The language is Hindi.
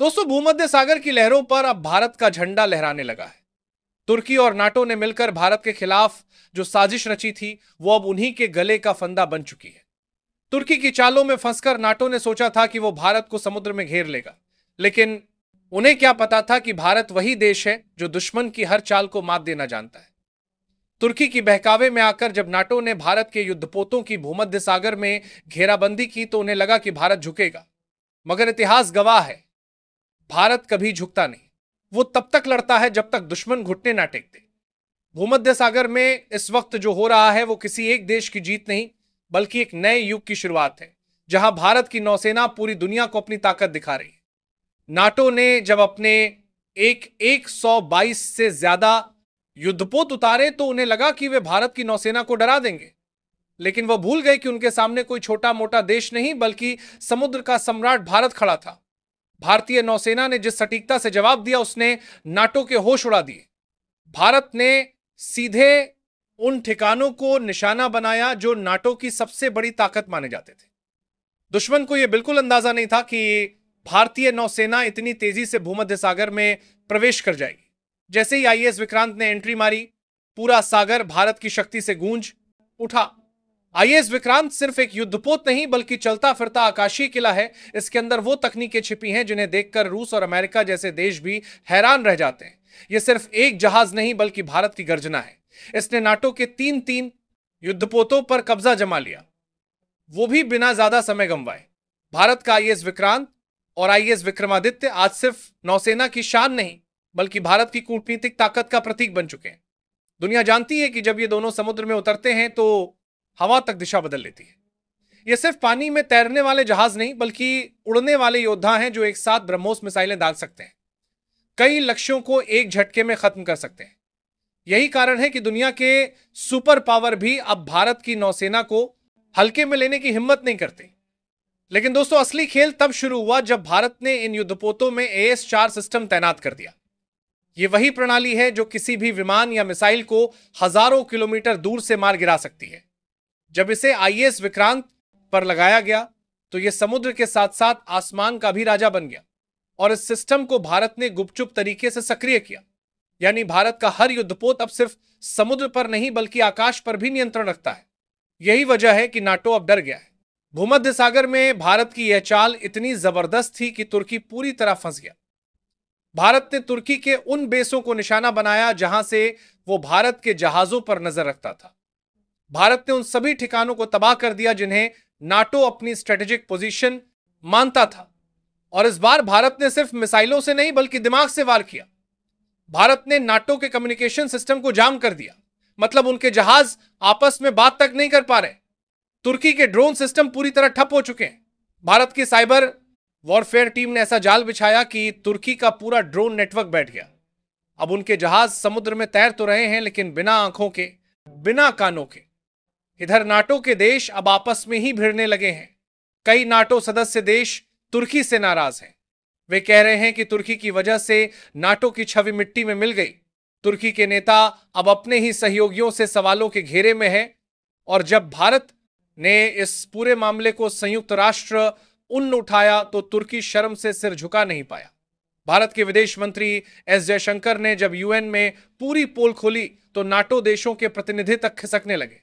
दोस्तों, भूमध्य सागर की लहरों पर अब भारत का झंडा लहराने लगा है। तुर्की और नाटो ने मिलकर भारत के खिलाफ जो साजिश रची थी, वो अब उन्हीं के गले का फंदा बन चुकी है। तुर्की की चालों में फंसकर नाटो ने सोचा था कि वो भारत को समुद्र में घेर लेगा, लेकिन उन्हें क्या पता था कि भारत वही देश है जो दुश्मन की हर चाल को मात देना जानता है। तुर्की की बहकावे में आकर जब नाटो ने भारत के युद्धपोतों की भूमध्य सागर में घेराबंदी की, तो उन्हें लगा कि भारत झुकेगा, मगर इतिहास गवाह है, भारत कभी झुकता नहीं। वो तब तक लड़ता है जब तक दुश्मन घुटने ना टेकते। भूमध्य सागर में इस वक्त जो हो रहा है वो किसी एक देश की जीत नहीं, बल्कि एक नए युग की शुरुआत है, जहां भारत की नौसेना पूरी दुनिया को अपनी ताकत दिखा रही है। नाटो ने जब अपने 122 से ज्यादा युद्धपोत उतारे, तो उन्हें लगा कि वे भारत की नौसेना को डरा देंगे, लेकिन वह भूल गए कि उनके सामने कोई छोटा मोटा देश नहीं, बल्कि समुद्र का सम्राट भारत खड़ा था। भारतीय नौसेना ने जिस सटीकता से जवाब दिया, उसने नाटो के होश उड़ा दिए। भारत ने सीधे उन ठिकानों को निशाना बनाया जो नाटो की सबसे बड़ी ताकत माने जाते थे। दुश्मन को यह बिल्कुल अंदाजा नहीं था कि भारतीय नौसेना इतनी तेजी से भूमध्य सागर में प्रवेश कर जाएगी। जैसे ही आईएएस विक्रांत ने एंट्री मारी, पूरा सागर भारत की शक्ति से गूंज उठा। आईएएस विक्रांत सिर्फ एक युद्धपोत नहीं, बल्कि चलता फिरता आकाशीय किला है। इसके अंदर वो तकनीकें छिपी हैं जिन्हें देखकर रूस और अमेरिका जैसे देश भी हैरान रह जाते हैं। यह सिर्फ एक जहाज नहीं, बल्कि भारत की गर्जना है। इसने नाटो के तीन युद्धपोतों पर कब्जा जमा लिया, वो भी बिना ज्यादा समय गंवाए। भारत का आईएएस विक्रांत और आईएएस विक्रमादित्य आज सिर्फ नौसेना की शान नहीं, बल्कि भारत की कूटनीतिक ताकत का प्रतीक बन चुके हैं। दुनिया जानती है कि जब ये दोनों समुद्र में उतरते हैं तो हवा तक दिशा बदल लेती है। ये सिर्फ पानी में तैरने वाले जहाज नहीं, बल्कि उड़ने वाले योद्धा हैं जो एक साथ ब्रह्मोस मिसाइलें दाग सकते हैं, कई लक्ष्यों को एक झटके में खत्म कर सकते हैं। यही कारण है कि दुनिया के सुपर पावर भी अब भारत की नौसेना को हल्के में लेने की हिम्मत नहीं करते। लेकिन दोस्तों, असली खेल तब शुरू हुआ जब भारत ने इन युद्धपोतों में AS-4 सिस्टम तैनात कर दिया। यह वही प्रणाली है जो किसी भी विमान या मिसाइल को हजारों किलोमीटर दूर से मार गिरा सकती है। जब इसे आईएएस विक्रांत पर लगाया गया, तो यह समुद्र के साथ साथ आसमान का भी राजा बन गया, और इस सिस्टम को भारत ने गुपचुप तरीके से सक्रिय किया। यानी भारत का हर युद्धपोत अब सिर्फ समुद्र पर नहीं, बल्कि आकाश पर भी नियंत्रण रखता है। यही वजह है कि नाटो अब डर गया है। भूमध्य सागर में भारत की यह चाल इतनी जबरदस्त थी कि तुर्की पूरी तरह फंस गया। भारत ने तुर्की के उन बेसों को निशाना बनाया जहां से वो भारत के जहाजों पर नजर रखता था। भारत ने उन सभी ठिकानों को तबाह कर दिया जिन्हें नाटो अपनी स्ट्रेटेजिक पोजीशन मानता था। और इस बार भारत ने सिर्फ मिसाइलों से नहीं, बल्कि दिमाग से वार किया। भारत ने नाटो के कम्युनिकेशन सिस्टम को जाम कर दिया, मतलब उनके जहाज आपस में बात तक नहीं कर पा रहे। तुर्की के ड्रोन सिस्टम पूरी तरह ठप हो चुके हैं। भारत की साइबर वॉरफेयर टीम ने ऐसा जाल बिछाया कि तुर्की का पूरा ड्रोन नेटवर्क बैठ गया। अब उनके जहाज समुद्र में तैर तो रहे हैं, लेकिन बिना आंखों के, बिना कानों के। इधर नाटो के देश अब आपस में ही भिड़ने लगे हैं। कई नाटो सदस्य देश तुर्की से नाराज हैं। वे कह रहे हैं कि तुर्की की वजह से नाटो की छवि मिट्टी में मिल गई। तुर्की के नेता अब अपने ही सहयोगियों से सवालों के घेरे में है, और जब भारत ने इस पूरे मामले को संयुक्त राष्ट्र उन्न उठाया, तो तुर्की शर्म से सिर झुका नहीं पाया। भारत के विदेश मंत्री एस जयशंकर ने जब यूएन में पूरी पोल खोली, तो नाटो देशों के प्रतिनिधि तक खिसकने लगे।